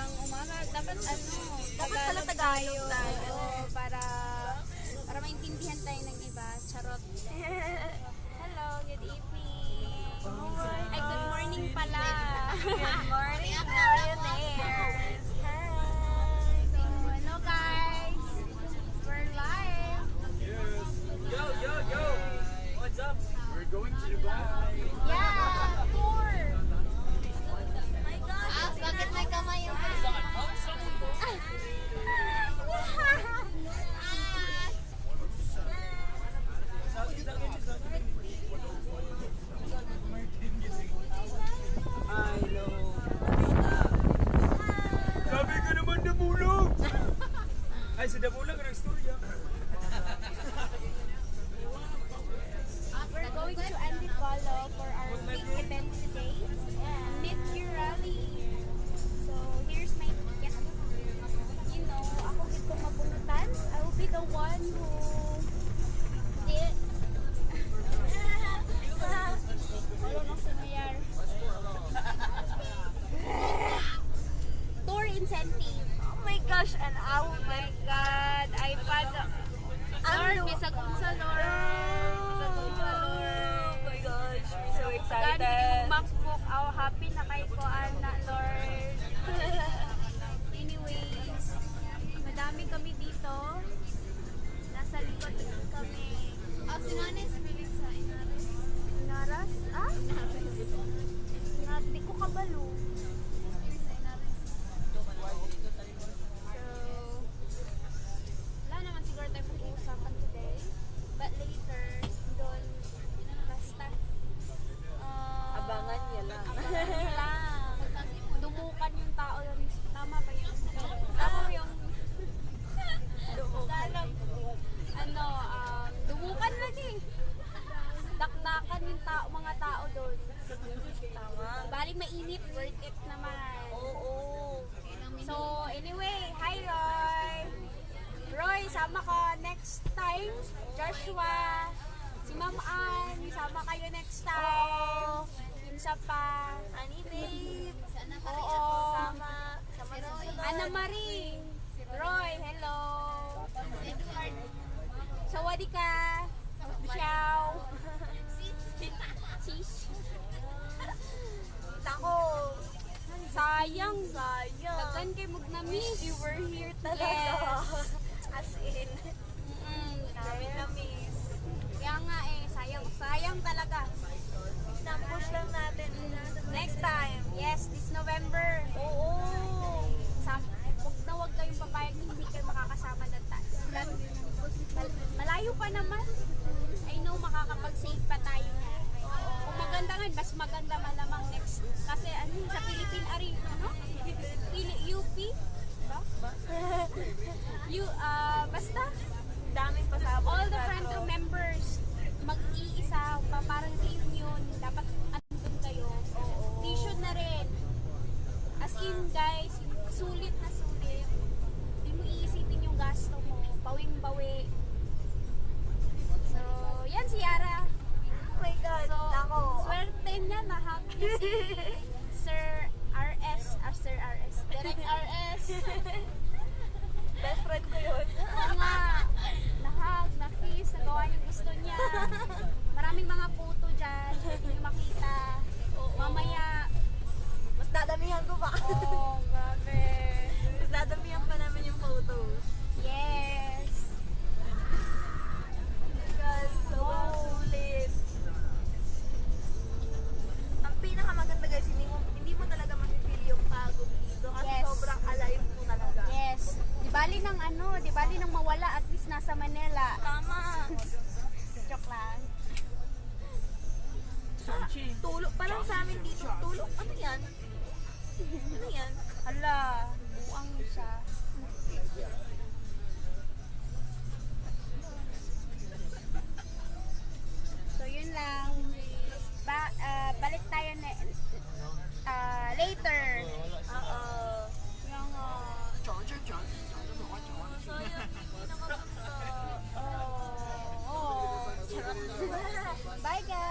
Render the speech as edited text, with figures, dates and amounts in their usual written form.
Magandang umaga. Dapat pala Tagalog tayo. Para maintindihan tayo ng iba. Charot. Hello, good evening. Ay, good morning pala. Good morning, millionaires. Hi. So, hello guys. We're live. Yo! What's up? We're going to Dubai. Yeah, tour. My gosh, bakit may kamay yung Hello. Sabi ka naman Damulog! Ay, sa Damulog, ang storya. We're going to Antipolo for our big event today. Mid-year rally. So, here's my ticket. You know, ako dito mabunutan. I will be the one who did. Wala nang sumayar. Tour incentive. Oh my gosh, and oh my God, iPad. Lord, bisag unsa Lord. Bisag unsa Lord. Oh my gosh, we're so God, excited. yung MacBook, happy na kay ko, ana, Lord. Anyways, madami kami dito. Nasa likod kami. Sinanes, bilis sa Inaras. Inaras? Di ko kabalo. So, wala naman siguro tayo pag-uusapan today. But later, doon, basta. Abangan niya lang. Dumukan yung tao doon. Tama ba yun? Tama yung... Tagalog. Dumukan lagi. Dakdakan yung mga tao doon. Tama. Bali mainit, worth it naman. Oo. So, anyway, hi Roy! Roy, sama ka next time. Joshua, si Ma'am Ann, sama kayo next time. Yung isa pa. Anime. Oo. Sama si Roy. Ana Marie. Roy, hello. Edward. Sawadika. Ciao. Sis. Tako. Sayang. Sayang. Tagan kay Mugnamiss. You were here talaga. Yes. As in. Namin na miss. Kaya nga sayang talaga. Napush lang natin. Next time. Yes, this November. Oo. Huwag kayong papayag na hindi kayo makakasama ng malayo pa naman. I know makakapag-save pa tayo. Kung maganda nga, mas maganda malamang next. Kasi sa Philippine Arena, no? UP? Ba? Basta, Daming pasabog. all the front row members, mag-iisa, parang reunion, dapat andun kayo. T-shirt na rin. As in, guys, sulit na sulit. Hindi mo iisipin yung gasto mo. Bawing-bawi. So, yan si Yara. Oh my God. So, Nako. swerte niya, nahag niya si Sir RS. Sir RS. Direct RS. Best friend ko yun. Oo nga. Nahag, na-kiss, nagawa yung gusto niya. Maraming mga photo dyan. Hindi niyo makita. Mamaya. Mas dadamihan ko pa. Oh, grabe. Mas dadamihan pa namin yung photos. Yes. Guys, sobrang sulit. Ang pinakamaganda guys, hindi mo talaga ma-feel yung pagod dito kasi Yes. sobrang alive mo talaga. Yes. Di bali nang mawala, at least nasa Manila. Tama. Joke lang. Tulog pa lang sa amin dito. Tulog? Ano yan? Ano yan? Hala, buang siya. So, yun lang. Balik tayo na later. Oo. Yung, Sayang, hindi nakapagpunta. Bye guys!